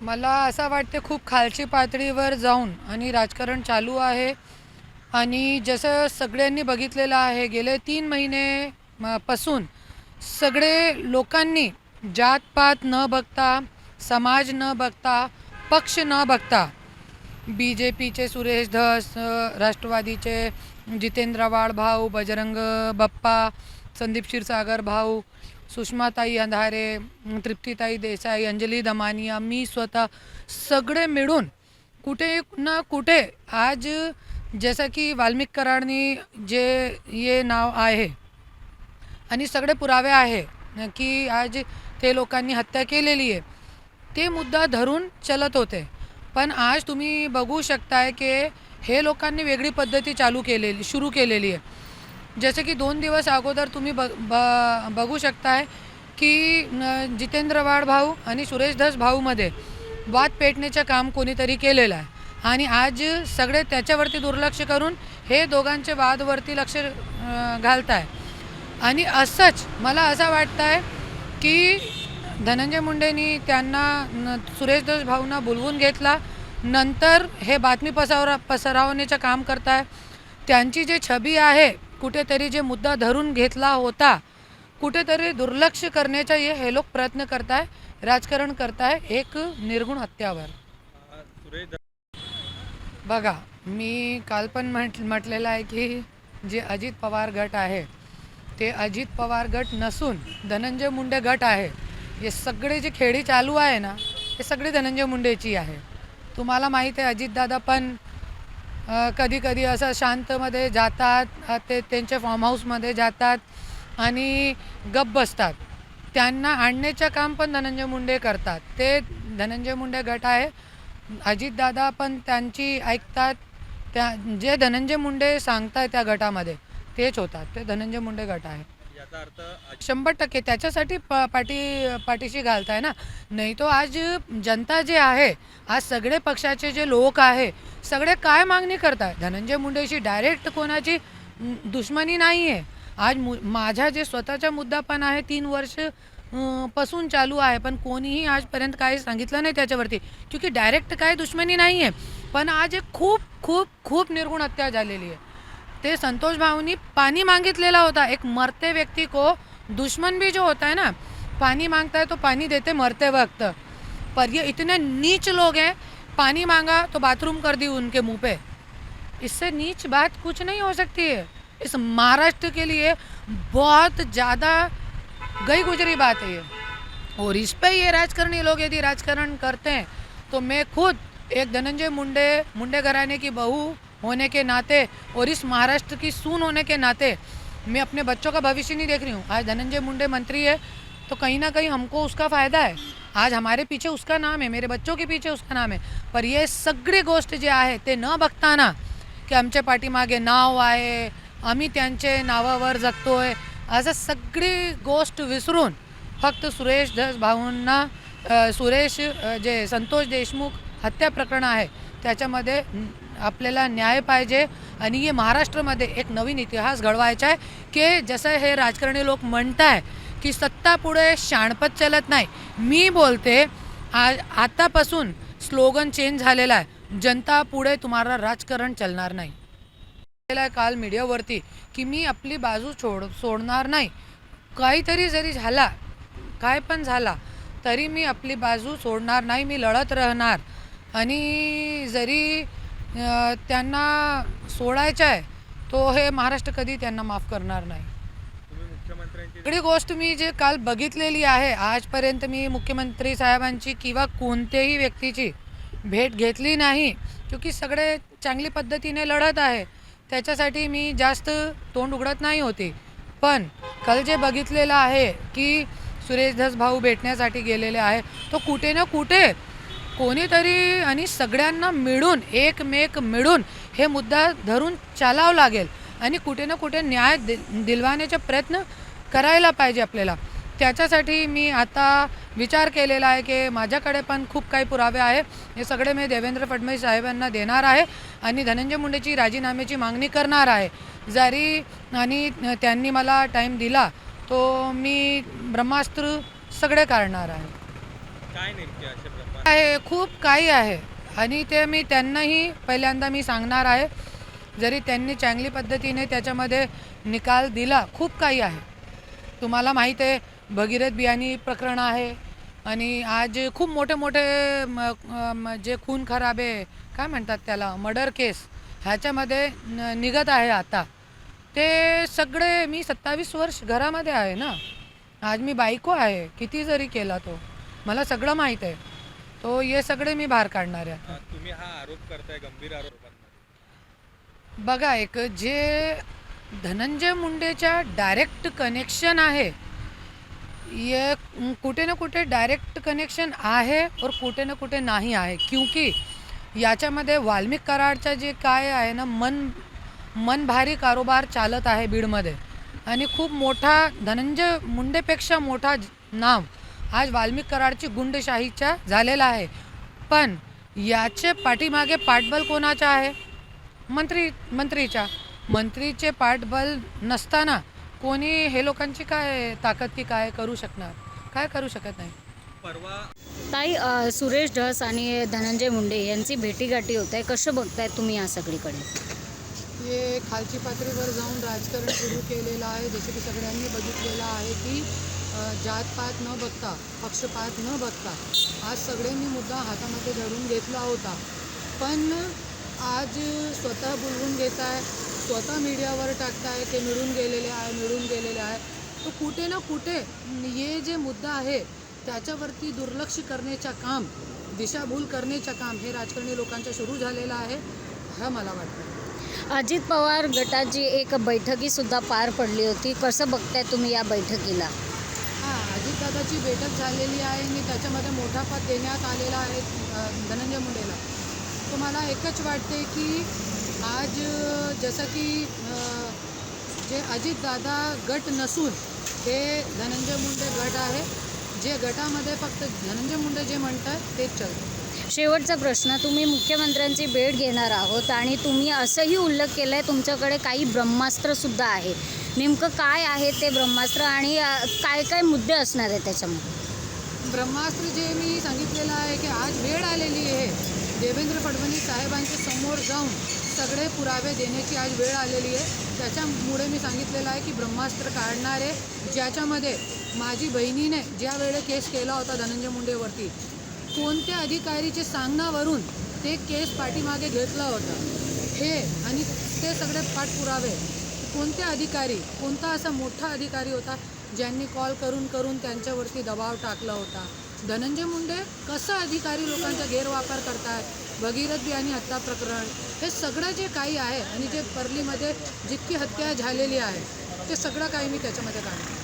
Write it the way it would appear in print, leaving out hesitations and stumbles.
मला असं वाटते खूप खालची पातळीवर जाऊन आणि राजकारण चालू आहे आणि जसं सगळ्यांनी बघितलेलं आहे गेले 3 महिने पासून सगळे लोकांनी जातपात न बघता, समाज न बघता, पक्ष न बघता बी जे पीचे सुरेश धस, राष्ट्रवादीचे जितेंद्र आव्हाड भाऊ, बजरंग बाप्पा, संदीप क्षीरसागर भाऊ, सुषमाताई अंधारे, तृप्तीताई देसाई, अंजली दमानिया, मी स्वतः सगळे मिळून कुठे ना कुठे आज जसं की वाल्मिक कराडनी जे ये नाव आहे आणि सगळे पुरावे आहे की आज ते लोकांनी हत्या केलेली आहे, ते मुद्दा धरून चलत होते. पण आज तुम्ही बघू शकताय की हे लोकांनी वेगळी पद्धती सुरू केलेली आहे. जसे की 2 दिवस अगोदर तुम्ही बघू शकताय की जितेंद्र वाड भाऊ आणि सुरेश धस भाऊमध्ये वाद पेटण्याचं काम कोणीतरी केलेलं आहे आणि आज सगळे त्याच्यावरती दुर्लक्ष करून हे दोघांचे वादवरती लक्ष घालत आहे. आणि असंच मला असं वाटतं आहे की धनंजय मुंडेंनी त्यांना सुरेश धस भाऊंना बोलवून घेतला, नंतर हे बातमी पसरवण्याचं काम करत आहे. त्यांची जी छबी आहे कुठेतरी जे मुद्दा धरून घेतला होता कुठेतरी दुर्लक्ष करण्याचा हे लोक प्रयत्न करत आहे, राजकारण करत आहे एक निर्गुण हत्यावर. बघा, मी काल पण म्हटलेलं आहे की जे अजित पवार गट आहे ते अजित पवार गट नसून धनंजय मुंडे गट आहे. हे सगळे जे खेळी चालू आहे ना हे सगळे धनंजय मुंडेची आहे. तुम्हाला माहीत आहे अजितदादा पण कधी कधी असं शांतमध्ये जातात, ते त्यांच्या फार्म हाऊसमध्ये जातात आणि गप बसतात. त्यांना आणण्याचं काम पण धनंजय मुंडे करतात. ते धनंजय मुंडे गट आहे. अजितदादा पण त्यांची ऐकतात. जे धनंजय मुंडे सांगतात त्या गटामध्ये तेच होतात. ते धनंजय मुंडे गट आहे. याचा अर्थ 100% त्याच्यासाठी पाठीशी घालताय ना. नाही तो आज जनता जे आहे, आज सगळे पक्षाचे जे लोक आहे सगळे काय मागणी करतात, धनंजय मुंडेशी डायरेक्ट कोणाची दुश्मनी नाही आहे. आज माझा जे स्वतःचा मुद्दा पण आहे 3 वर्ष पासून चालू आहे, पण कोणीही आजपर्यंत काही सांगितलं नाही त्याच्यावरती, क्योंकि डायरेक्ट काय दुश्मनी नाही आहे. पण आज एक खूप खूप खूप निर्गुण हत्या झालेली आहे. ते संतोष भाऊनी पानी मांगितलेला होता. एक मरते व्यक्ति को दुश्मन भी जो होता है ना, पानी मांगता है तो पानी देते मरते वक्त, पर ये इतने नीच लोग हैं, पानी मांगा तो बाथरूम कर दी उनके मुंह पे. इससे नीच बात कुछ नहीं हो सकती है. इस महाराष्ट्र के लिए बहुत ज़्यादा गई गुजरी बात है ये. और इस पे ये राजकारणी लोग यदि राजकारण करते हैं तो मैं खुद एक धनंजय मुंडे घराने की बहू होने के नाते और इस महाराष्ट्र की सून होने के नाते मैं अपने बच्चों का भविष्य नहीं देख रही हूँ. आज धनंजय मुंडे मंत्री है तो कहीं ना कहीं हमको उसका फ़ायदा है. आज हमारे पीछे उसका नाम है, मेरे बच्चों के पीछे उसका नाम है. पर ये सगळी गोष्ट जे आहे ते न बघताना की आमच्या पाठीमागे नाव आहे, आम्ही त्यांचे नावावर जगतोय, असं सगळी गोष्ट विसरून फक्त सुरेश धस भाऊंना जे संतोष देशमुख हत्या प्रकरण आहे त्याच्यामध्ये आपल्याला न्याय पाहिजे. आणि हे महाराष्ट्रामध्ये एक नवीन इतिहास घडवायचा आहे की जसं हे राजकारणी लोक म्हणताय की सत्ता पुढे शाणपत चलत नाही. मी बोलते आतापासून स्लोगन चेंज झालेला आहे, जनता पुढे तुम्हाला राजकारण चलणार नाही. काल मीडियावरती की मी आपली बाजू सोडणार नाही. काहीतरी जरी झाला, काय पण झाला तरी मी आपली बाजू सोडणार नाही, मी लढत राहणार. आणि जरी त्यांना सोडायचं आहे तो हे महाराष्ट्र कधी त्यांना माफ करणार नाही. सगळी गोष्ट मी जे काल बघितलेली आहे, आजपर्यंत मी मुख्यमंत्री साहेबांची किंवा कोणत्याही व्यक्तीची भेट घेतली नाही, क्योंकि सगळे चांगली पद्धतीने लढत आहे. त्याच्यासाठी मी जास्त तोंड उघडत नाही होती. पण काल जे बघितलेलं आहे की सुरेश धस भाऊ भेटण्यासाठी गेलेले आहे, तो कुठे ना कुठे कोणीतरी आणि सगळ्यांना मिळून एकमेक मिळून हे मुद्दा धरून चालावं लागेल आणि कुठे ना कुठे न्याय दिलवाण्याचा प्रयत्न करायला पाहिजे आपल्याला. त्याच्यासाठी मी आता विचार केलेला आहे की माझ्याकडे पण खूप काही पुरावे आहे, हे सगळे मी देवेंद्र फडणवीस साहेबांना देणार आहे आणि धनंजय मुंडेची राजीनाम्याची मागणी करणार आहे. जरी आणि त्यांनी मला टाईम दिला तो मी ब्रह्मास्त्र सगळे काढणार आहे. काय नेमके असे प्रकार? आहे, खूप काही आहे आणि ते मी त्यांनाही पहिल्यांदा मी सांगणार आहे. जरी त्यांनी चांगली पद्धतीने त्याच्यामध्ये निकाल दिला, खूप काही आहे. तुम्हाला माहीत आहे भगीरथ बियाणी प्रकरण आहे आणि आज खूप मोठे मोठे जे खून खराबे काय म्हणतात त्याला मर्डर केस ह्याच्यामध्ये निघत आहे आता. ते सगळे मी 27 वर्ष घरामध्ये आहे ना. आज मी बायको आहे, किती जरी केला तो मला सगळं माहीत आहे. तो हे सगळे मी बाहेर काढणार आहे आता. तुम्ही हा आरोप करताय, गंभीर आरोपांमध्ये. बघा, एक जे धनंजय मुंडेच्या डायरेक्ट कनेक्शन आहे, ये कुठे ना कुठे डायरेक्ट कनेक्शन आहे और कुठे ना कुठे नाही आहे. क्योंकि याच्यामध्ये वाल्मिक कराडचं जे काय आहे ना मनभारी कारोबार चालत आहे बीडमध्ये आणि खूप मोठा धनंजय मुंडेपेक्षा मोठा नाव आज वाल्मिक कराडची गुंडशाहीचा झालेला आहे. पण याचे पाठीमागे पाठबळ कोणाचा आहे? मंत्रीचे पाठबळ नसताना कोणी हे लोकांची काय ताकद की काय करू शकणार? काय करू शकत नाही. परवा ताई सुरेश धस आणि धनंजय मुंडे यांची भेटीगाठी होत आहे, कसं बघताय तुम्ही या सगळीकडे? हे खालची पातळीवर जाऊन राजकारण सुरू केलेलं आहे. जसे की सगळ्यांनी बघितलेलं आहे की जातपात न बघता पक्षपात न बघता आज सगळ्यांनी मुद्दा हातामध्ये धरून घेतला होता. पण आज स्वतः बोलवून घेत आहे, स्वतः मीडियावर टाकताय ते मिळून गेलेले आहे. तो कुठे ना कुठे हे जे मुद्दा आहे त्याच्यावरती दुर्लक्ष करण्याचं काम, दिशाभूल करण्याचं काम हे राजकारणी लोकांचं सुरू झालेलं आहे, हा मला वाटतं. अजित पवार गटाची एक बैठकीसुद्धा पार पडली होती, कसं बघताय तुम्ही या बैठकीला? हां, अजितदादाची बैठक झालेली आहे आणि त्याच्यामध्ये मोठा पद देण्यात आलेला आहे धनंजय मुंडेला. तो मला एकच वाटते की आज जसं की जे अजितदादा गट नसून ते धनंजय मुंडे गट आहे. जे गटामध्ये फक्त धनंजय मुंडे जे म्हणतात तेच चालतं. शेवटचा प्रश्न, तुम्ही मुख्यमंत्र्यांची भेट घेणार आहोत आणि तुम्ही असंही उल्लेख केला आहे तुमच्याकडे काही ब्रह्मास्त्रसुद्धा आहे. नेमकं काय आहे ते ब्रह्मास्त्र आणि काय काय मुद्दे असणार आहेत त्याच्यामध्ये? ब्रह्मास्त्र जे मी सांगितलेलं आहे की आज वेळ आलेली आहे देवेंद्र फडणवीस साहेबांच्या समोर जाऊन सगळे पुरावे देण्याची आज वेळ आलेली आहे. त्याच्यामुळे मी सांगितलेलं आहे की ब्रह्मास्त्र काढणार आहे, ज्याच्यामध्ये माझी बहिणीने ज्या वेळेला केस केला होता धनंजय मुंडेवरती, कोणत्या अधिकारीचे सांगण्यावरून ते केस पाठीमागे घेतला होता हे आणि ते सगळे पाठपुरावे, कोणते अधिकारी, कोणता असा मोठा अधिकारी होता ज्यांनी कॉल करून करून त्यांच्यावरती दबाव टाकला होता. धनंजय मुंडे कसं अधिकारी लोकांचा गैरवापर करताय, भगीरथ बियाणी हत्या प्रकरण, हे सगळं जे काही आहे आणि जे परलीमध्ये जितकी हत्या झालेली आहे ते सगळं काही मी त्याच्यामध्ये काढणार.